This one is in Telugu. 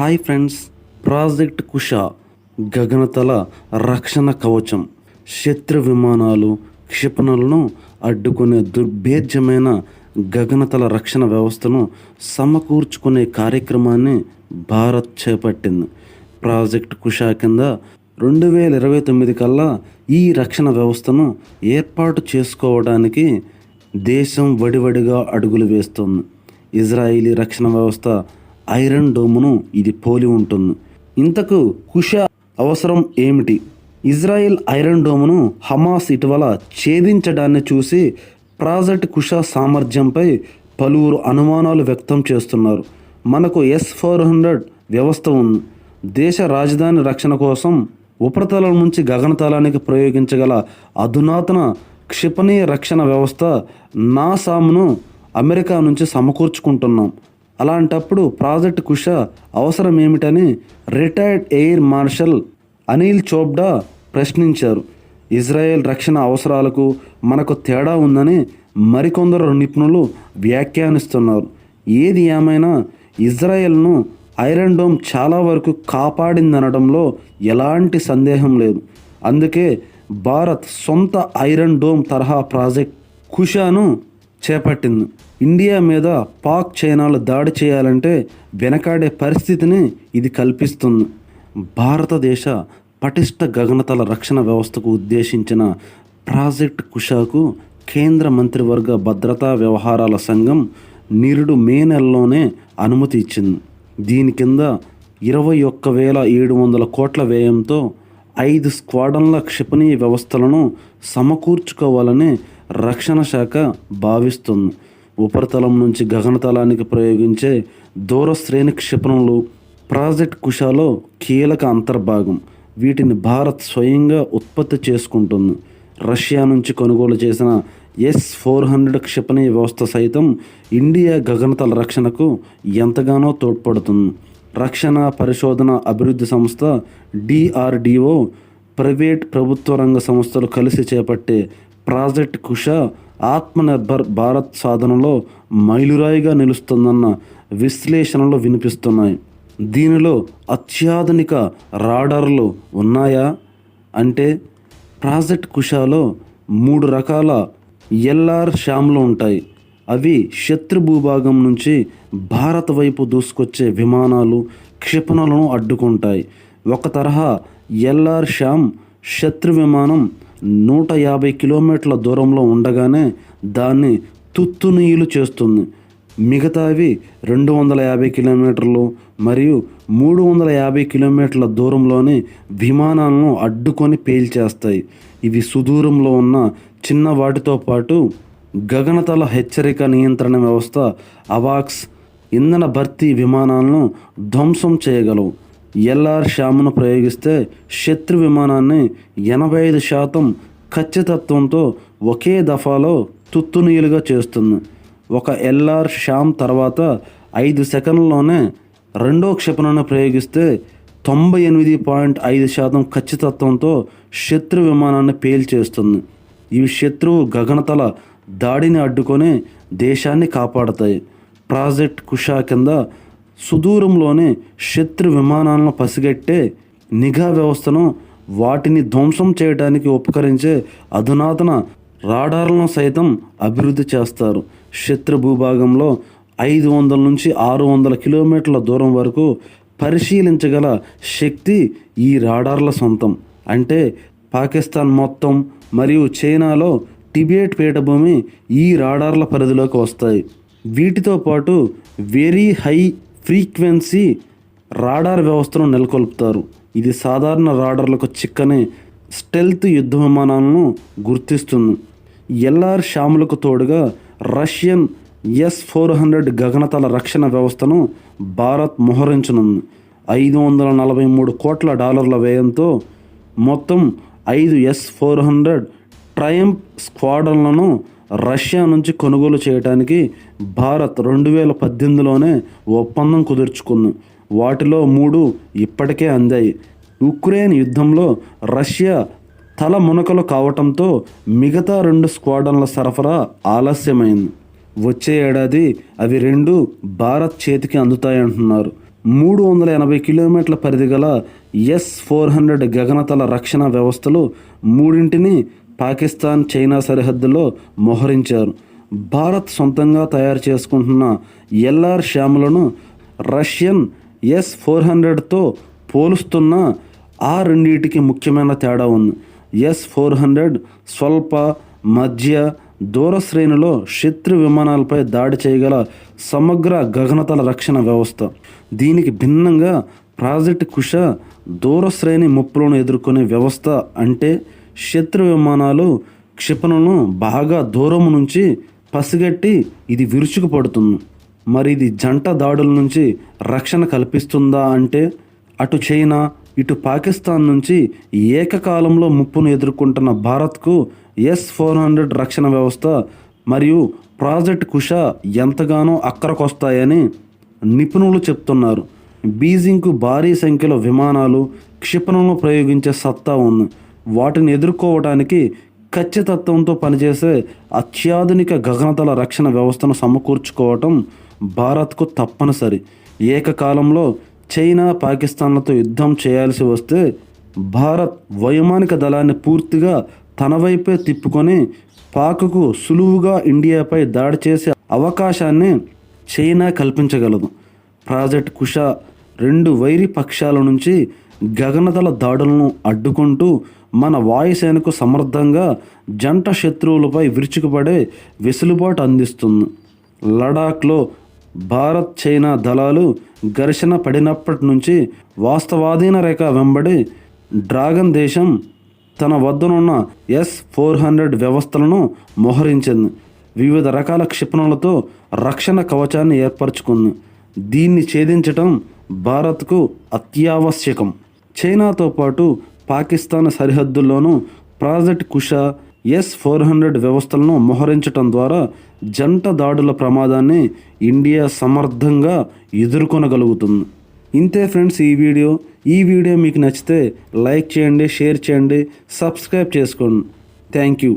హాయ్ ఫ్రెండ్స్, ప్రాజెక్ట్ కుష గగనతల రక్షణ కవచం శత్రు విమానాలు, క్షిపణులను అడ్డుకునే దుర్భేద్యమైన గగనతల రక్షణ వ్యవస్థను సమకూర్చుకునే కార్యక్రమాన్ని భారత్ చేపట్టింది. ప్రాజెక్ట్ కుష కింద 2029 కల్లా ఈ రక్షణ వ్యవస్థను ఏర్పాటు చేసుకోవడానికి దేశం వడివడిగా అడుగులు వేస్తోంది. ఇజ్రాయిలీ రక్షణ వ్యవస్థ ఐరన్ డోమ్ను ఇది పోలి ఉంటుంది. ఇంతకు కుష అవసరం ఏమిటి? ఇజ్రాయెల్ ఐరన్ డోమ్ను హమాస్ ఇటీవల ఛేదించడాన్ని చూసి ప్రాజెక్ట్ కుష సామర్థ్యంపై పలువురు అనుమానాలు వ్యక్తం చేస్తున్నారు. మనకు S-400 వ్యవస్థ ఉంది. దేశ రాజధాని రక్షణ కోసం ఉపరితలం నుంచి గగనతలానికి ప్రయోగించగల అధునాతన క్షిపణీయ రక్షణ వ్యవస్థ నాసామ్ను అమెరికా నుంచి సమకూర్చుకుంటున్నాం. అలాంటప్పుడు ప్రాజెక్ట్ కుష అవసరం ఏమిటని retired air marshal Anil Chopra ప్రశ్నించారు. ఇజ్రాయెల్ రక్షణ అవసరాలకు మనకు తేడా ఉందని మరికొందరు నిపుణులు వ్యాఖ్యానిస్తున్నారు. ఏది ఏమైనా ఇజ్రాయెల్ను ఐరన్ డోమ్ చాలా వరకు కాపాడిందనడంలో ఎలాంటి సందేహం లేదు. అందుకే భారత్ సొంత ఐరన్ డోమ్ తరహా ప్రాజెక్ట్ కుషాను చేపట్టింది. ఇండియా మీద పాక్, చైనాలు దాడి చేయాలంటే వెనకాడే పరిస్థితిని ఇది కల్పిస్తుంది. భారతదేశ పటిష్ట గగనతల రక్షణ వ్యవస్థకు ఉద్దేశించిన ప్రాజెక్ట్ కుషాకు కేంద్ర మంత్రివర్గ భద్రతా వ్యవహారాల సంఘం నిరుడు మే నెలలోనే అనుమతి ఇచ్చింది. దీని కింద 21,700 కోట్ల వ్యయంతో 5 స్క్వాడ్రన్ల క్షిపణి వ్యవస్థలను సమకూర్చుకోవాలని రక్షణ శాఖ భావిస్తుంది. ఉపరితలం నుంచి గగనతలానికి ప్రయోగించే దూరశ్రేణి క్షిపణులు ప్రాజెక్ట్ కుషాలో కీలక అంతర్భాగం. వీటిని భారత్ స్వయంగా ఉత్పత్తి చేసుకుంటుంది. రష్యా నుంచి కొనుగోలు చేసిన S-400 క్షిపణి వ్యవస్థ సైతం ఇండియా గగనతల రక్షణకు ఎంతగానో తోడ్పడుతుంది. రక్షణ పరిశోధన అభివృద్ధి సంస్థ DRDO, ప్రైవేట్ ప్రభుత్వ రంగ సంస్థలు కలిసి చేపట్టే ప్రాజెక్ట్ కుష ఆత్మనిర్భర్ భారత్ సాధనలో మైలురాయిగా నిలుస్తుందన్న విశ్లేషణలు వినిపిస్తున్నాయి. దీనిలో అత్యాధునిక రాడార్లు ఉన్నాయా అంటే ప్రాజెక్ట్ కుషాలో 3 రకాల LR-SAMలు ఉంటాయి. అవి శత్రు భూభాగం నుంచి భారత్ వైపు దూసుకొచ్చే విమానాలు, క్షిపణులను అడ్డుకుంటాయి. ఒక తరహా LR-SAM శత్రు విమానం 150 కిలోమీటర్ల దూరంలో ఉండగానే దాన్ని తుత్తునీయులు చేస్తుంది. మిగతావి 250 కిలోమీటర్లు మరియు 350 కిలోమీటర్ల దూరంలోని విమానాలను అడ్డుకొని పేల్చేస్తాయి. ఇవి సుదూరంలో ఉన్న చిన్న వాటితో పాటు గగనతల హెచ్చరిక నియంత్రణ వ్యవస్థ అవాక్స్, ఇంధన భర్తీ విమానాలను ధ్వంసం చేయగలవు. LR-SAMను ప్రయోగిస్తే శత్రు విమానాన్ని 85% ఖచ్చితత్వంతో ఒకే దఫాలో తుత్తునీయులుగా చేస్తుంది. ఒక LR-SAM తర్వాత 5 సెకండ్లలోనే రెండో క్షిపణిని ప్రయోగిస్తే 98.5% ఖచ్చితత్వంతో శత్రు విమానాన్ని పేల్చేస్తుంది. ఇవి శత్రువు గగనతల దాడిని అడ్డుకొని దేశాన్ని కాపాడతాయి. ప్రాజెక్ట్ కుషా కింద సుదూరంలోని శత్రు విమానాలను పసిగట్టే నిఘా వ్యవస్థను, వాటిని ధ్వంసం చేయడానికి ఉపకరించే అధునాతన రాడార్లను సైతం అభివృద్ధి చేస్తారు. శత్రు భూభాగంలో 500 నుంచి 600 కిలోమీటర్ల దూరం వరకు పరిశీలించగల శక్తి ఈ రాడార్ల సొంతం. అంటే పాకిస్తాన్ మొత్తం మరియు చైనాలో టిబెట్ పీఠభూమి ఈ రాడార్ల పరిధిలోకి వస్తాయి. వీటితో పాటు వెరీ హై ఫ్రీక్వెన్సీ రాడార్ వ్యవస్థను నెలకొల్పుతారు. ఇది సాధారణ రాడార్లకు చిక్కని స్టెల్త్ యుద్ధ విమానాలను గుర్తిస్తుంది. LR-SAMలకు తోడుగా రష్యన్ S-400 గగనతల రక్షణ వ్యవస్థను భారత్ మోహరించనుంది. $543 కోట్ల వ్యయంతో మొత్తం 5 S-400 ట్రయంఫ్ స్క్వాడ్రన్లను రష్యా నుంచి కొనుగోలు చేయడానికి భారత్ 2018లోనే ఒప్పందం కుదుర్చుకుంది. వాటిలో 3 ఇప్పటికే అందాయి. ఉక్రెయిన్ యుద్ధంలో రష్యా తల మునకలు కావటంతో మిగతా 2 స్క్వాడ్రన్ల సరఫరా ఆలస్యమైంది. వచ్చే ఏడాది అవి 2 భారత్ చేతికి అందుతాయంటున్నారు. 380 కిలోమీటర్ల పరిధి గల S-400 గగనతల రక్షణ వ్యవస్థలు మూడింటిని పాకిస్తాన్ చైనా సరిహద్దులో మోహరించారు. భారత్ సొంతంగా తయారు చేసుకుంటున్న LR శ్యాములను రష్యన్ S-400తో పోలుస్తున్న ఆ రెండింటికి ముఖ్యమైన తేడా ఉంది. S-400 స్వల్ప మధ్య దూర శ్రేణిలో శత్రు విమానాలపై దాడి చేయగల సమగ్ర గగనతల రక్షణ వ్యవస్థ. దీనికి భిన్నంగా ప్రాజెక్ట్ కుష దూర శ్రేణి ముప్పులను ఎదుర్కొనే వ్యవస్థ. అంటే శత్రు విమానాలు క్షిపణులను బాగా దూరం నుంచి పసిగట్టి ఇది విరుచుకుపడుతుంది. మరి ఇది జంట దాడుల నుంచి రక్షణ కల్పిస్తుందా అంటే అటు చైనా ఇటు పాకిస్తాన్ నుంచి ఏకకాలంలో ముప్పును ఎదుర్కొంటున్న భారత్కు S-400 రక్షణ వ్యవస్థ మరియు ప్రాజెక్ట్ కుష ఎంతగానో అక్కరకొస్తాయని నిపుణులు చెప్తున్నారు. బీజింగ్కు భారీ సంఖ్యలో విమానాలు క్షిపణులను ప్రయోగించే సత్తా ఉంది. వాటిని ఎదుర్కోవడానికి ఖచ్చితత్వంతో పనిచేసే అత్యాధునిక గగనతల రక్షణ వ్యవస్థను సమకూర్చుకోవటం భారత్కు తప్పనిసరి. ఏకకాలంలో చైనా పాకిస్తాన్లతో యుద్ధం చేయాల్సి వస్తే భారత్ వైమానిక దళాన్ని పూర్తిగా తన వైపే తిప్పుకొని పాక్కు సులువుగా ఇండియాపై దాడి చేసే అవకాశాన్ని చైనా కల్పించగలదు. ప్రాజెక్ట్ కుష రెండు వైరి పక్షాల నుంచి గగనతల దాడులను అడ్డుకుంటూ మన వాయుసేనకు సమర్థంగా జంట శత్రువులపై విరుచుకుపడే వెసులుబాటు అందిస్తుంది. లడాఖ్లో భారత్ చైనా దళాలు ఘర్షణ పడినప్పటి నుంచి వాస్తవాధీన రేఖ వెంబడి డ్రాగన్ దేశం తన వద్దనున్న S-400 వ్యవస్థలను మోహరించింది. వివిధ రకాల క్షిపణులతో రక్షణ కవచాన్ని ఏర్పరచుకుంది. దీన్ని ఛేదించటం భారత్కు అత్యావశ్యకం. చైనాతో పాటు పాకిస్తాన్ సరిహద్దుల్లోనూ ప్రాజెక్ట్ కుష S-400 వ్యవస్థలను మోహరించటం ద్వారా జంట దాడుల ప్రమాదాన్ని ఇండియా సమర్థంగా ఎదుర్కొనగలుగుతుంది. ఇంతే ఫ్రెండ్స్ ఈ వీడియో మీకు నచ్చితే లైక్ చేయండి, షేర్ చేయండి, సబ్స్క్రైబ్ చేసుకోండి. Thank you.